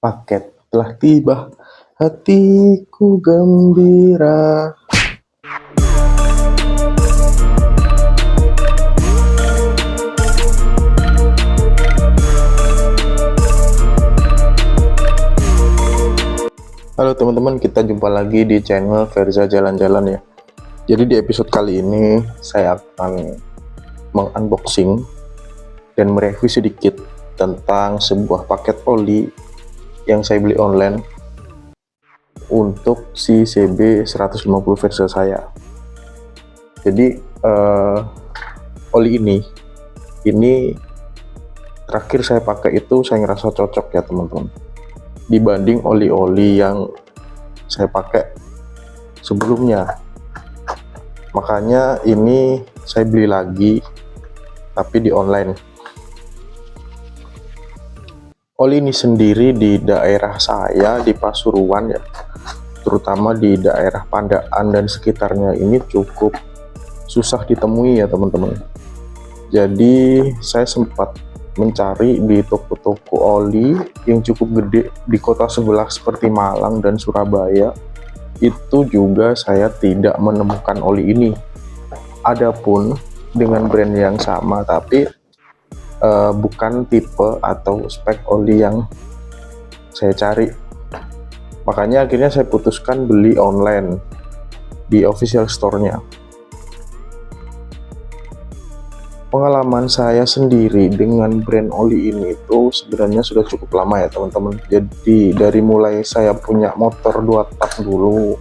Paket telah tiba, hatiku gembira. Halo teman-teman, kita jumpa lagi di channel Verza Jalan-Jalan ya. Jadi di episode kali ini saya akan mengunboxing dan mereview sedikit tentang sebuah paket oli yang saya beli online untuk si CB 150 Verza saya. Jadi oli ini terakhir saya pakai itu saya ngerasa cocok ya teman-teman, dibanding oli-oli yang saya pakai sebelumnya. Makanya ini saya beli lagi tapi di online. Oli ini sendiri di daerah saya di Pasuruan ya, terutama di daerah Pandaan dan sekitarnya ini cukup susah ditemui ya teman-teman. Jadi saya sempat mencari di toko-toko oli yang cukup gede di kota sebelah seperti Malang dan Surabaya. Itu juga saya tidak menemukan oli ini. Adapun dengan brand yang sama tapi bukan tipe atau spek oli yang saya cari. Makanya akhirnya saya putuskan beli online di official store-nya. Pengalaman saya sendiri dengan brand oli ini itu sebenarnya sudah cukup lama ya teman-teman. Jadi dari mulai saya punya motor 2 tak dulu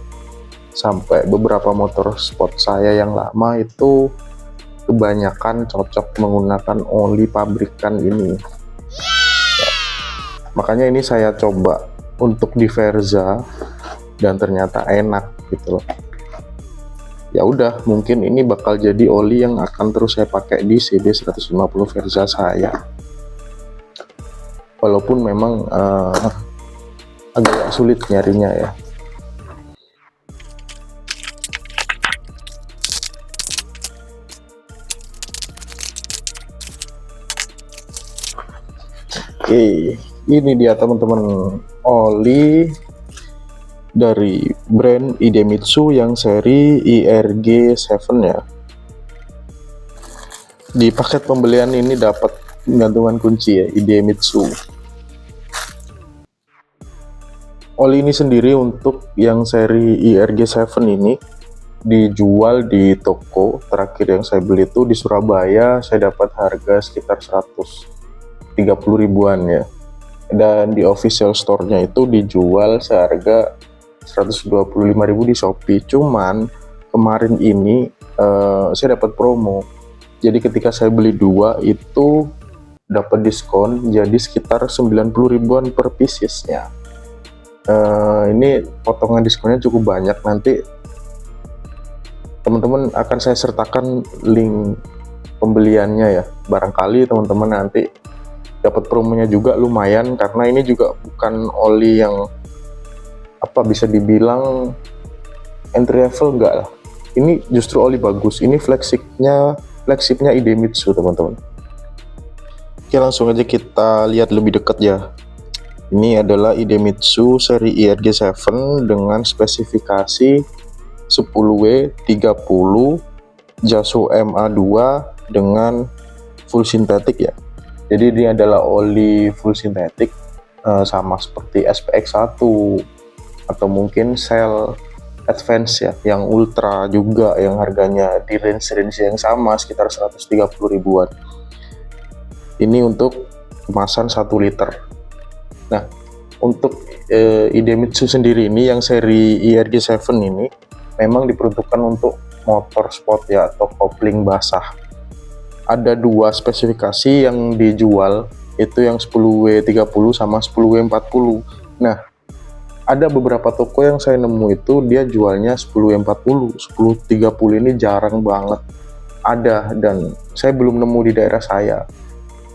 sampai beberapa motor sport saya yang lama itu kebanyakan cocok menggunakan oli pabrikan ini. Makanya ini saya coba untuk di Verza dan ternyata enak gitu loh. Ya udah, mungkin ini bakal jadi oli yang akan terus saya pakai di CB 150 Verza saya. Walaupun memang agak sulit nyarinya ya. Oke, ini dia teman-teman, oli dari brand Idemitsu yang seri IRG7 ya. Di paket pembelian ini dapat gantungan kunci ya, Idemitsu. Oli ini sendiri untuk yang seri IRG7 ini dijual di toko terakhir yang saya beli itu di Surabaya. Saya dapat harga sekitar 130 ribuan ya. Dan di official store-nya itu dijual seharga 125.000 di Shopee. Cuman kemarin ini saya dapat promo. Jadi ketika saya beli 2 itu dapat diskon jadi sekitar 90 ribuan per piecesnya. Ini potongan diskonnya cukup banyak. Nanti teman-teman akan saya sertakan link pembeliannya ya. Barangkali teman-teman nanti dapat promonya juga lumayan, karena ini juga bukan oli yang bisa dibilang entry level, enggak lah. Ini justru oli bagus. Ini flagshipnya Idemitsu teman-teman. Oke, langsung aja kita lihat lebih dekat ya. Ini adalah Idemitsu seri IRG7 dengan spesifikasi 10W30 JASO MA2 dengan full sintetik ya. Jadi ini adalah oli full sintetik, sama seperti SPX1 atau mungkin Shell Advance ya, yang ultra juga, yang harganya di range yang sama sekitar 130 ribuan. Ini untuk kemasan 1 liter. Nah, untuk Idemitsu sendiri ini yang seri IRG7 ini memang diperuntukkan untuk motor sport ya, atau kopling basah. Ada 2 spesifikasi yang dijual, itu yang 10W30 sama 10W40. Nah, ada beberapa toko yang saya nemu itu dia jualnya 10W40, 10W30 ini jarang banget ada, dan saya belum nemu di daerah saya.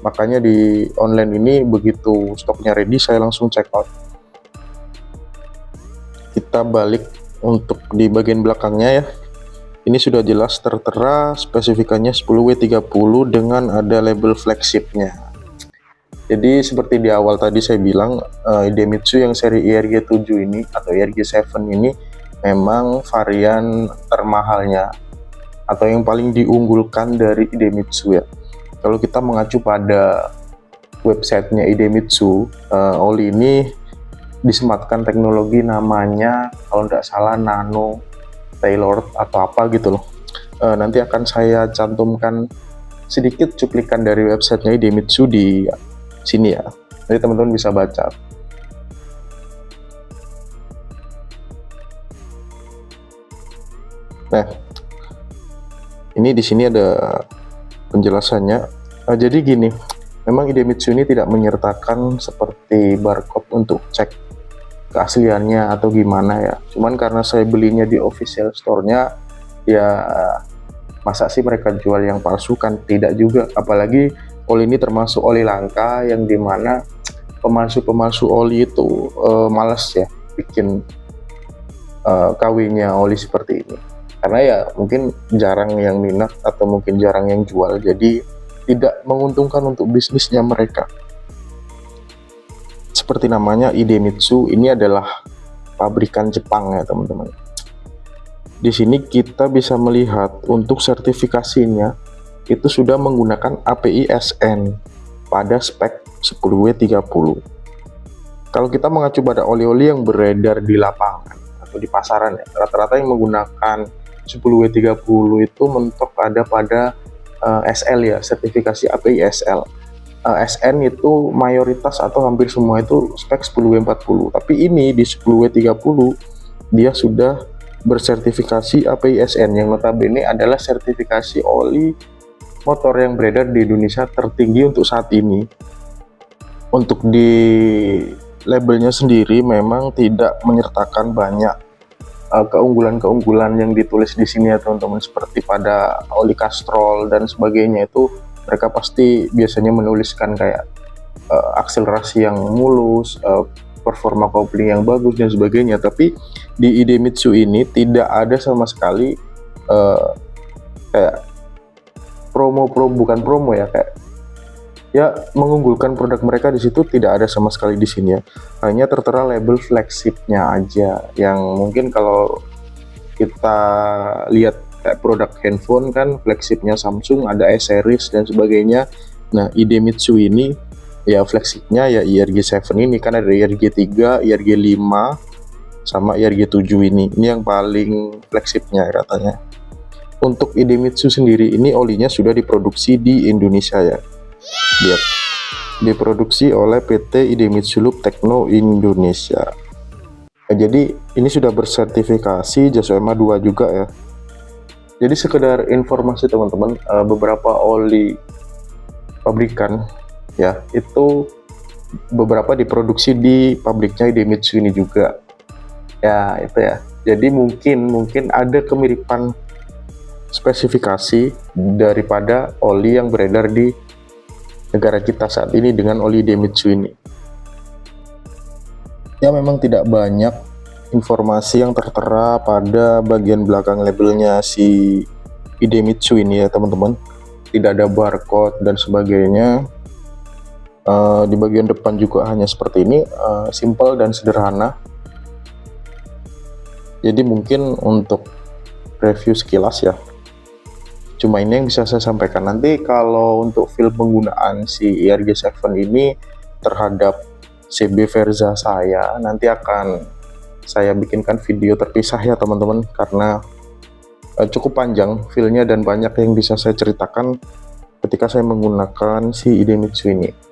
Makanya di online ini begitu stoknya ready saya langsung check out. Kita balik untuk di bagian belakangnya ya. Ini sudah jelas tertera spesifikannya 10W30 dengan ada label flagshipnya. Jadi seperti di awal tadi saya bilang, Idemitsu yang seri IRG7 ini atau IRG7 ini memang varian termahalnya atau yang paling diunggulkan dari Idemitsu ya. Kalau kita mengacu pada websitenya Idemitsu, oli ini disematkan teknologi namanya kalau tidak salah nano tailored atau apa gitu loh. Nanti akan saya cantumkan sedikit cuplikan dari websitenya Idemitsu di sini ya, jadi teman-teman bisa baca. Nah, ini di sini ada penjelasannya. Jadi gini, memang Idemitsu ini tidak menyertakan seperti barcode untuk cek keasliannya atau gimana ya. Cuman karena saya belinya di official store-nya, ya masa sih mereka jual yang palsu, kan tidak juga. Apalagi oli ini termasuk oli langka yang dimana pemalsu oli itu males ya bikin KW-nya oli seperti ini, karena ya mungkin jarang yang minat atau mungkin jarang yang jual, jadi tidak menguntungkan untuk bisnisnya mereka. Seperti namanya Idemitsu, ini adalah pabrikan Jepang ya teman-teman. Di sini kita bisa melihat untuk sertifikasinya itu sudah menggunakan API SN pada spek 10W30. Kalau kita mengacu pada oli-oli yang beredar di lapangan atau di pasaran ya, rata-rata yang menggunakan 10W30 itu mentok pada SL ya, sertifikasi API SL. SN itu mayoritas atau hampir semua itu spek 10W40, tapi ini di 10W30 dia sudah bersertifikasi API SN yang notabene adalah sertifikasi oli motor yang beredar di Indonesia tertinggi untuk saat ini. Untuk di labelnya sendiri memang tidak menyertakan banyak keunggulan-keunggulan yang ditulis di sini ya teman-teman, seperti pada oli kastrol dan sebagainya. Itu mereka pasti biasanya menuliskan kayak akselerasi yang mulus, performa kopling yang bagus dan sebagainya. Tapi di Idemitsu ini tidak ada sama sekali kayak bukan promo ya, kayak ya mengunggulkan produk mereka di situ tidak ada sama sekali di sini ya. Hanya tertera label flagshipnya aja, yang mungkin kalau kita lihat kayak produk handphone kan flagshipnya Samsung ada S series dan sebagainya. Nah, Idemitsu ini ya flagshipnya ya IRG7 ini, kan ada IRG3, IRG5 sama IRG7 ini yang paling flagshipnya katanya. Untuk Idemitsu sendiri ini olinya sudah diproduksi di Indonesia ya. Lihat, diproduksi oleh PT Idemitsu Loop Techno Indonesia. Nah, jadi ini sudah bersertifikasi JASO MA2 juga ya. Jadi sekedar informasi teman-teman, beberapa oli pabrikan ya itu beberapa diproduksi di pabriknya Idemitsu ini juga. Ya itu ya. Jadi mungkin ada kemiripan spesifikasi daripada oli yang beredar di negara kita saat ini dengan oli Idemitsu ini. Ya memang tidak banyak informasi yang tertera pada bagian belakang labelnya si Idemitsu ini ya teman-teman. Tidak ada barcode dan sebagainya. Di bagian depan juga hanya seperti ini, simple dan sederhana. Jadi mungkin untuk review sekilas ya, cuma ini yang bisa saya sampaikan. Nanti kalau untuk feel penggunaan si IRG7 ini terhadap CB Verza saya, nanti akan saya bikinkan video terpisah ya teman-teman, karena cukup panjang feelnya dan banyak yang bisa saya ceritakan ketika saya menggunakan si Idemitsu ini.